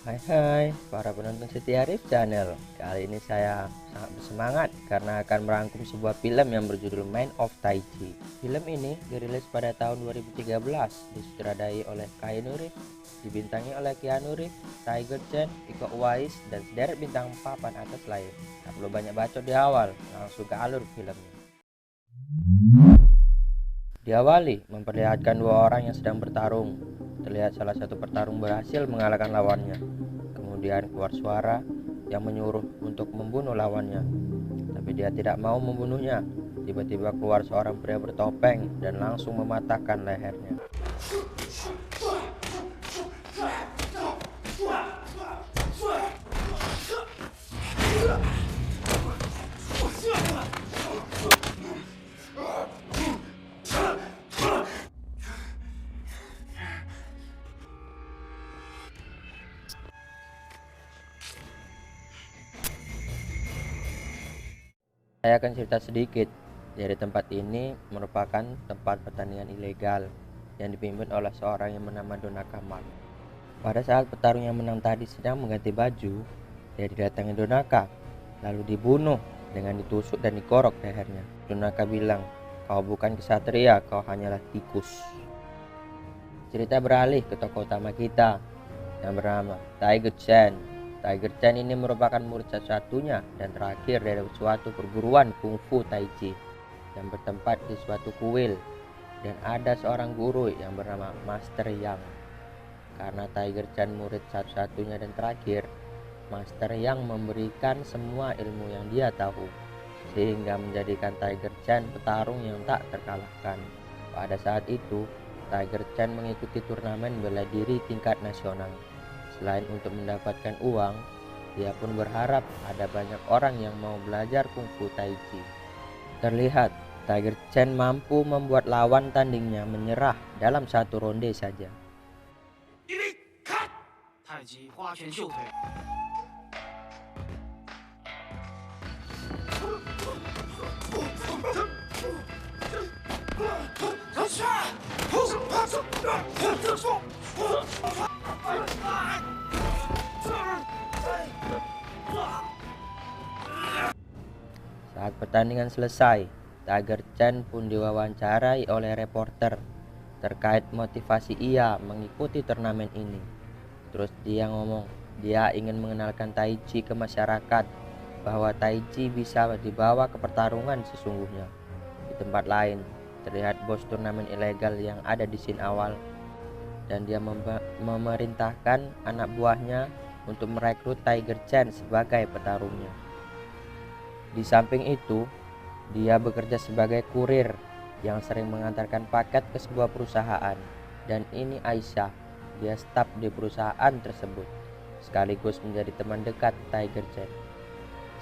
Hai para penonton setia Arif Channel. Kali ini saya sangat bersemangat karena akan merangkum sebuah film yang berjudul Man of Tai Chi. Film ini dirilis pada tahun 2013, disutradai oleh Keanu Reeves, dibintangi oleh Keanu Reeves, Tiger Chen, Iko Uwais, dan sederet bintang papan atas lain. Tak perlu banyak bacot di awal, langsung ke alur filmnya. Diawali memperlihatkan dua orang yang sedang bertarung. Terlihat salah satu petarung berhasil mengalahkan lawannya. Kemudian keluar suara yang menyuruh untuk membunuh lawannya. Tapi dia tidak mau membunuhnya. Tiba-tiba keluar seorang pria bertopeng dan langsung mematahkan lehernya. Saya akan cerita sedikit. Dari tempat ini merupakan tempat pertandingan ilegal yang dipimpin oleh seorang yang bernama Dona Kamal. Pada saat petarung yang menang tadi sedang mengganti baju, dia didatangi Donaka, lalu dibunuh dengan ditusuk dan dikorok lehernya. Donaka bilang, "Kau bukan kesatria, kau hanyalah tikus." Cerita beralih ke tokoh utama kita yang bernama Tiger Chen. Tiger Chen ini merupakan murid satu-satunya dan terakhir dari suatu perguruan kungfu Tai Chi yang bertempat di suatu kuil, dan ada seorang guru yang bernama Master Yang. Karena Tiger Chen murid satu-satunya dan terakhir, Master Yang memberikan semua ilmu yang dia tahu, sehingga menjadikan Tiger Chen petarung yang tak terkalahkan. Pada saat itu, Tiger Chen mengikuti turnamen bela diri tingkat nasional. Selain untuk mendapatkan uang, dia pun berharap ada banyak orang yang mau belajar kungfu Tai Chi. Terlihat, Tiger Chen mampu membuat lawan tandingnya menyerah dalam satu ronde saja. Saat pertandingan selesai, Tiger Chen pun diwawancarai oleh reporter terkait motivasi ia mengikuti turnamen ini. Terus dia ngomong, dia ingin mengenalkan Tai Chi ke masyarakat, bahwa Tai Chi bisa dibawa ke pertarungan sesungguhnya. Di tempat lain, terlihat bos turnamen ilegal yang ada di scene awal, dan dia memerintahkan anak buahnya untuk merekrut Tiger Chen sebagai petarungnya. Di samping itu, dia bekerja sebagai kurir yang sering mengantarkan paket ke sebuah perusahaan, dan ini Aisyah, dia staf di perusahaan tersebut, sekaligus menjadi teman dekat Tiger Chen.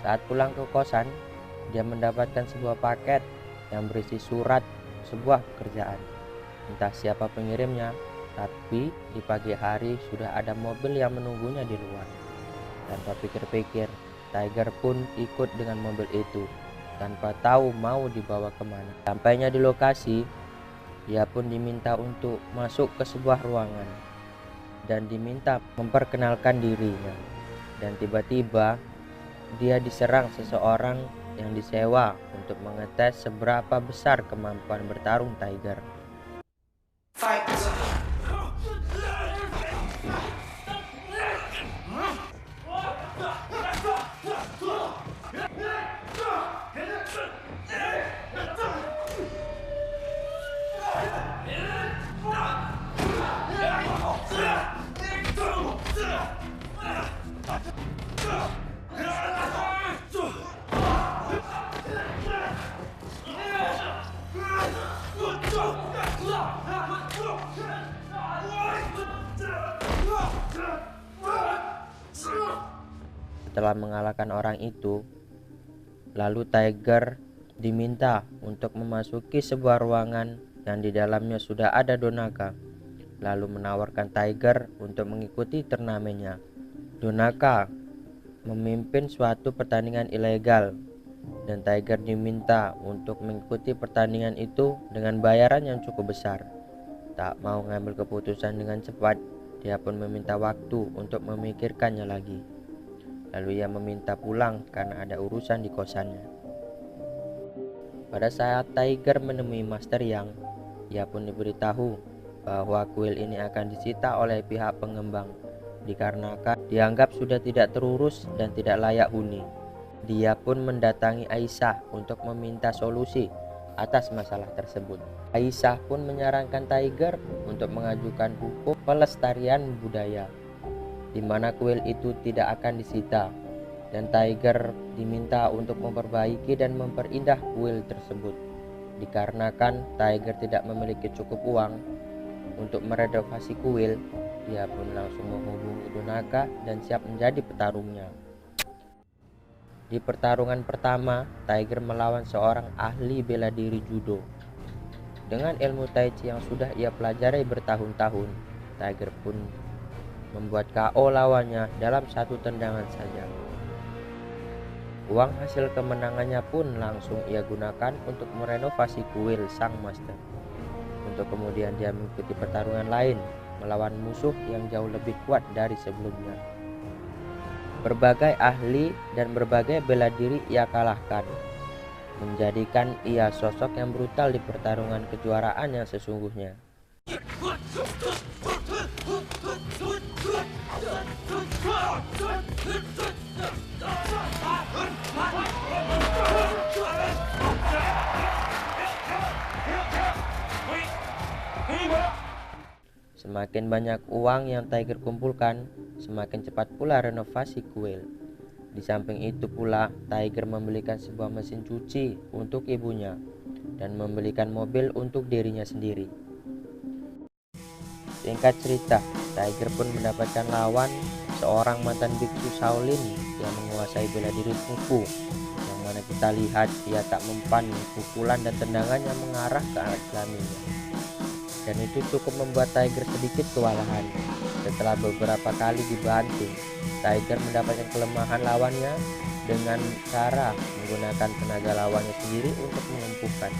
Saat pulang ke kosan, dia mendapatkan sebuah paket yang berisi surat sebuah pekerjaan. Entah siapa pengirimnya, tapi di pagi hari sudah ada mobil yang menunggunya di luar. Tanpa pikir-pikir, Tiger pun ikut dengan mobil itu tanpa tahu mau dibawa kemana. Sampainya di lokasi, dia pun diminta untuk masuk ke sebuah ruangan dan diminta memperkenalkan dirinya. Dan tiba-tiba dia diserang seseorang yang disewa untuk mengetes seberapa besar kemampuan bertarung Tiger. Setelah mengalahkan orang itu, lalu Tiger diminta untuk memasuki sebuah ruangan yang di dalamnya sudah ada Donaka, lalu menawarkan Tiger untuk mengikuti turnamennya. Donaka memimpin suatu pertandingan ilegal, dan Tiger diminta untuk mengikuti pertandingan itu dengan bayaran yang cukup besar. Tak mau mengambil keputusan dengan cepat, Dia pun meminta waktu untuk memikirkannya lagi. Lalu ia meminta pulang karena ada urusan di kosannya. Pada saat Tiger menemui Master Yang, ia pun diberitahu bahwa kuil ini akan disita oleh pihak pengembang dikarenakan dianggap sudah tidak terurus dan tidak layak huni. Dia pun mendatangi Aisyah untuk meminta solusi atas masalah tersebut. Aisyah pun menyarankan Tiger untuk mengajukan hukum pelestarian budaya, di mana kuil itu tidak akan disita, dan Tiger diminta untuk memperbaiki dan memperindah kuil tersebut. Dikarenakan Tiger tidak memiliki cukup uang untuk merenovasi kuil, dia pun langsung menghubungi Donaka dan siap menjadi petarungnya. Di pertarungan pertama, Tiger melawan seorang ahli bela diri judo. Dengan ilmu tai chi yang sudah ia pelajari bertahun-tahun, Tiger pun membuat KO lawannya dalam satu tendangan saja. Uang hasil kemenangannya pun langsung ia gunakan untuk merenovasi kuil sang master, untuk kemudian dia mengikuti pertarungan lain melawan musuh yang jauh lebih kuat dari sebelumnya. Berbagai ahli dan berbagai bela diri ia kalahkan, menjadikan ia sosok yang brutal di pertarungan kejuaraan yang sesungguhnya. Semakin banyak uang yang Tiger kumpulkan, semakin cepat pula renovasi kuil. Di samping itu pula, Tiger membelikan sebuah mesin cuci untuk ibunya dan membelikan mobil untuk dirinya sendiri. Singkat cerita, Tiger pun mendapatkan lawan seorang mantan biksu Shaolin yang menguasai bela diri kungfu, yang mana kita lihat dia tak mempan pukulan dan tendangannya mengarah ke arah kelaminnya. Dan itu cukup membuat Tiger sedikit kewalahan. Setelah beberapa kali dibanting, Tiger mendapatkan kelemahan lawannya dengan cara menggunakan tenaga lawannya sendiri untuk melumpuhkan.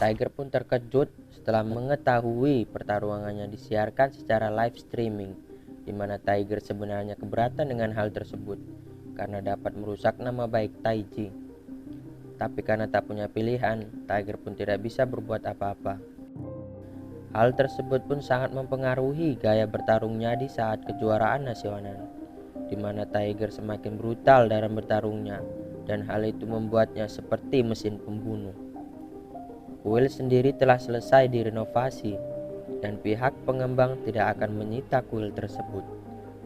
Tiger pun terkejut setelah mengetahui pertarungannya disiarkan secara live streaming, di mana Tiger sebenarnya keberatan dengan hal tersebut karena dapat merusak nama baik Tai Chi. Tapi karena tak punya pilihan, Tiger pun tidak bisa berbuat apa-apa. Hal tersebut pun sangat mempengaruhi gaya bertarungnya di saat kejuaraan nasional, di mana Tiger semakin brutal dalam bertarungnya, dan hal itu membuatnya seperti mesin pembunuh. Kuil sendiri telah selesai direnovasi dan pihak pengembang tidak akan menyita kuil tersebut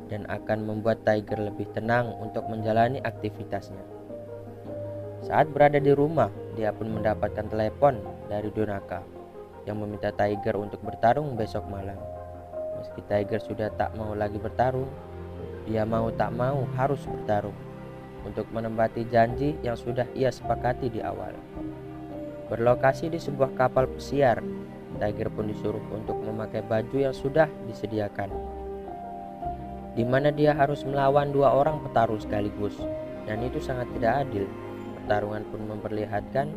dan akan membuat Tiger lebih tenang untuk menjalani aktivitasnya. Saat berada di rumah, dia pun mendapatkan telepon dari Donaka yang meminta Tiger untuk bertarung besok malam. Meski Tiger sudah tak mau lagi bertarung, dia mau tak mau harus bertarung untuk menepati janji yang sudah ia sepakati di awal. Berlokasi di sebuah kapal pesiar, Tiger pun disuruh untuk memakai baju yang sudah disediakan, di mana dia harus melawan dua orang petarung sekaligus, dan itu sangat tidak adil. Pertarungan pun memperlihatkan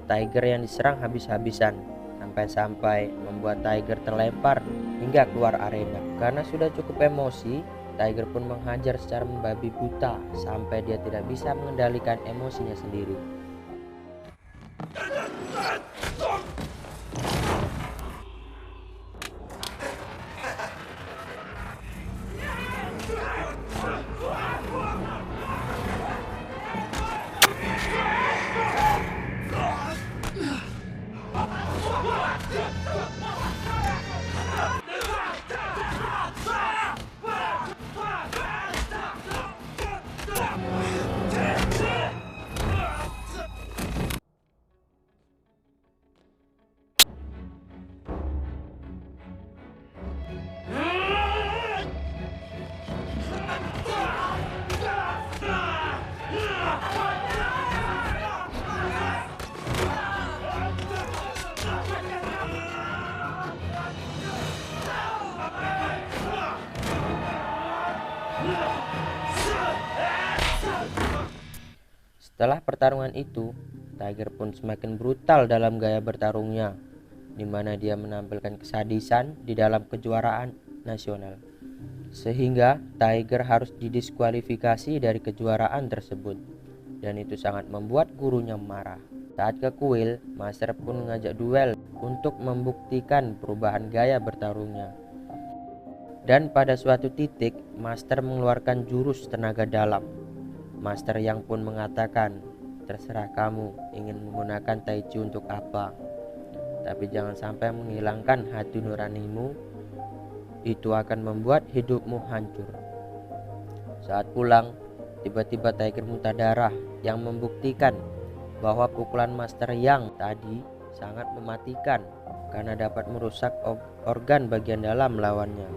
Tiger yang diserang habis-habisan, sampai-sampai membuat Tiger terlempar hingga keluar arena. Karena sudah cukup emosi, Tiger pun menghajar secara membabi buta sampai dia tidak bisa mengendalikan emosinya sendiri. Setelah pertarungan itu, Tiger pun semakin brutal dalam gaya bertarungnya, di mana dia menampilkan kesadisan di dalam kejuaraan nasional. Sehingga Tiger harus didiskualifikasi dari kejuaraan tersebut, dan itu sangat membuat gurunya marah. Saat ke kuil, Master pun mengajak duel untuk membuktikan perubahan gaya bertarungnya. Dan pada suatu titik, Master mengeluarkan jurus tenaga dalam. Master yang pun mengatakan, terserah kamu ingin menggunakan taiji untuk apa, tapi jangan sampai menghilangkan hati nuranimu, itu akan membuat hidupmu hancur. Saat pulang, tiba-tiba Tiger muntah darah yang membuktikan bahwa pukulan Master yang tadi sangat mematikan karena dapat merusak organ bagian dalam lawannya.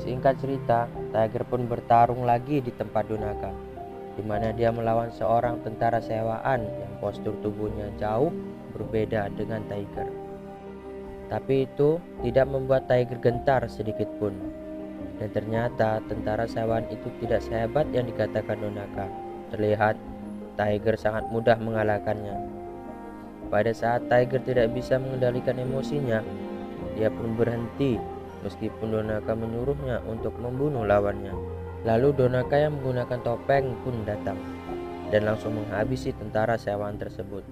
Singkat cerita, Tiger pun bertarung lagi di tempat Donaka, di mana dia melawan seorang tentara sewaan yang postur tubuhnya jauh berbeda dengan Tiger. Tapi itu tidak membuat Tiger gentar sedikit pun. Dan ternyata tentara sewaan itu tidak sehebat yang dikatakan Donaka. Terlihat Tiger sangat mudah mengalahkannya. Pada saat Tiger tidak bisa mengendalikan emosinya, dia pun berhenti meskipun Donaka menyuruhnya untuk membunuh lawannya. Lalu Donaka yang menggunakan topeng pun datang dan langsung menghabisi tentara sewaan tersebut.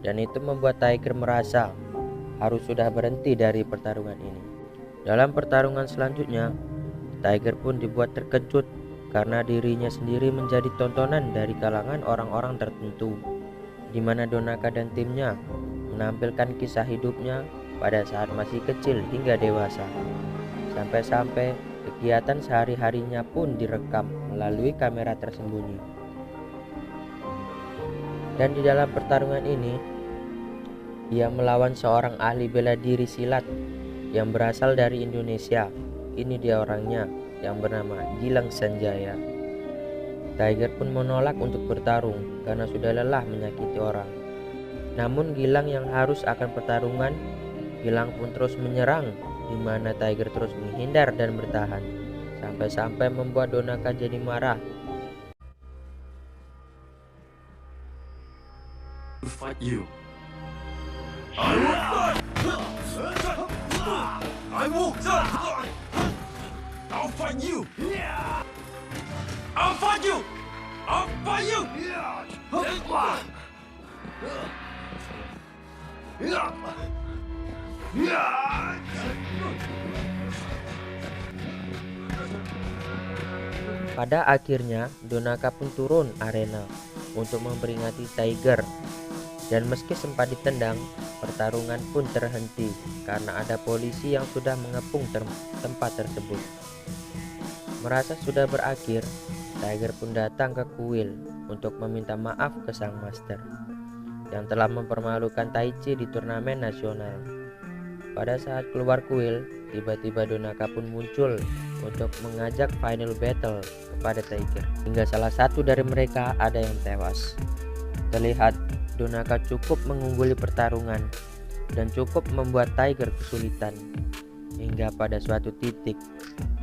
Dan itu membuat Tiger merasa harus sudah berhenti dari pertarungan ini. Dalam pertarungan selanjutnya, Tiger pun dibuat terkejut karena dirinya sendiri menjadi tontonan dari kalangan orang-orang tertentu, di mana Donaka dan timnya menampilkan kisah hidupnya pada saat masih kecil hingga dewasa. Sampai-sampai kegiatan sehari-harinya pun direkam melalui kamera tersembunyi. Dan di dalam pertarungan ini, ia melawan seorang ahli bela diri silat yang berasal dari Indonesia. Ini dia orangnya, yang bernama Gilang Sanjaya. Tiger pun menolak untuk bertarung karena sudah lelah menyakiti orang. Namun Gilang yang harus akan pertarungan, Gilang pun terus menyerang, di mana Tiger terus menghindar dan bertahan, sampai-sampai membuat Donaka jadi marah. Fight you. I'll fight you. I'll fight you. I'll fight you. Pada akhirnya Donaka pun turun arena untuk memperingati Tiger, dan meski sempat ditendang, pertarungan pun terhenti karena ada polisi yang sudah mengepung tempat tersebut. Merasa sudah berakhir, Tiger pun datang ke kuil untuk meminta maaf ke sang master yang telah mempermalukan Taichi di turnamen nasional. Pada saat keluar kuil, tiba-tiba Donaka pun muncul untuk mengajak final battle kepada Tiger, hingga salah satu dari mereka ada yang tewas. Terlihat Donaka cukup mengungguli pertarungan dan cukup membuat Tiger kesulitan, hingga pada suatu titik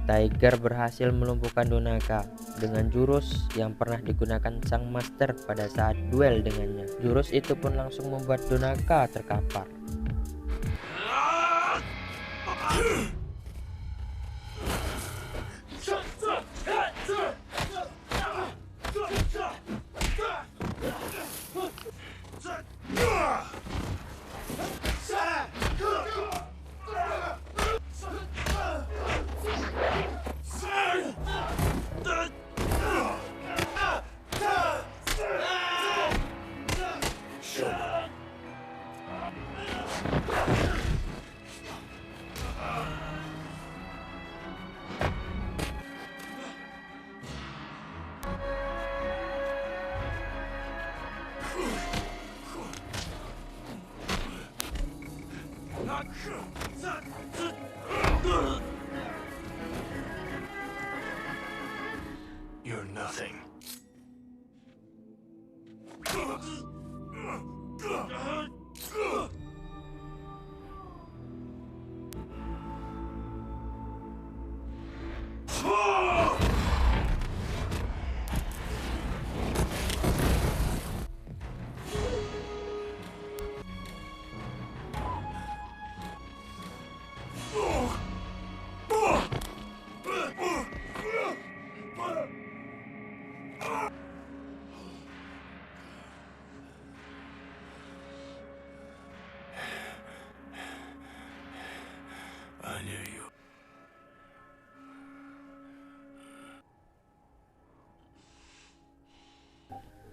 Tiger berhasil melumpuhkan Donaka dengan jurus yang pernah digunakan sang master pada saat duel dengannya. Jurus itu pun langsung membuat Donaka terkapar. You're nothing.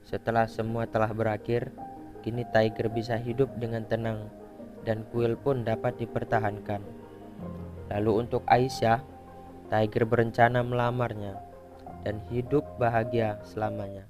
Setelah semua telah berakhir, kini Tiger bisa hidup dengan tenang dan kuil pun dapat dipertahankan. Lalu untuk Aisyah, Tiger berencana melamarnya dan hidup bahagia selamanya.